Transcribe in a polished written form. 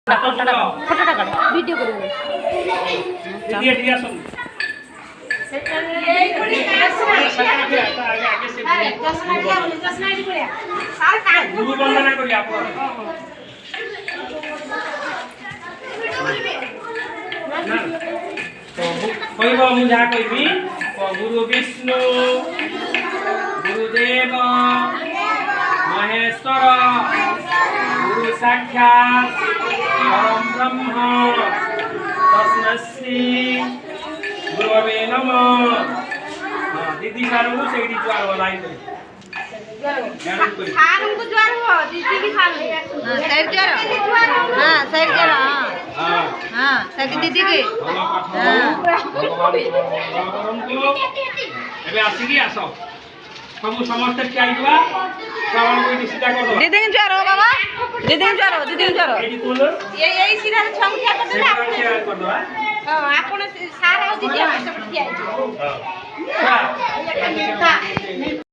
ফটোটা কাটো ভিডিও করে गुरु विष्णु गुरुदेव महेश्वर गुरु साक्षात परम ब्रह्म तस्मै श्री गुरवे नमः। दीदी सारू से ज्वार हो लाई खान को ज्वार हो दीदी की खान हां सर ज्वार हां सर ज्वार हां हां सर दीदी के हां भगवान एबे आसी की आसो सब समस्त क्या आइबा श्रावण को सीधा कर दो दीदी ज्वार हो बाबा दीदी ज्वार एजी बोलो यही सीधा संख्या कर दे कर दो हां आपण सारा दीदी सब ठीक है हां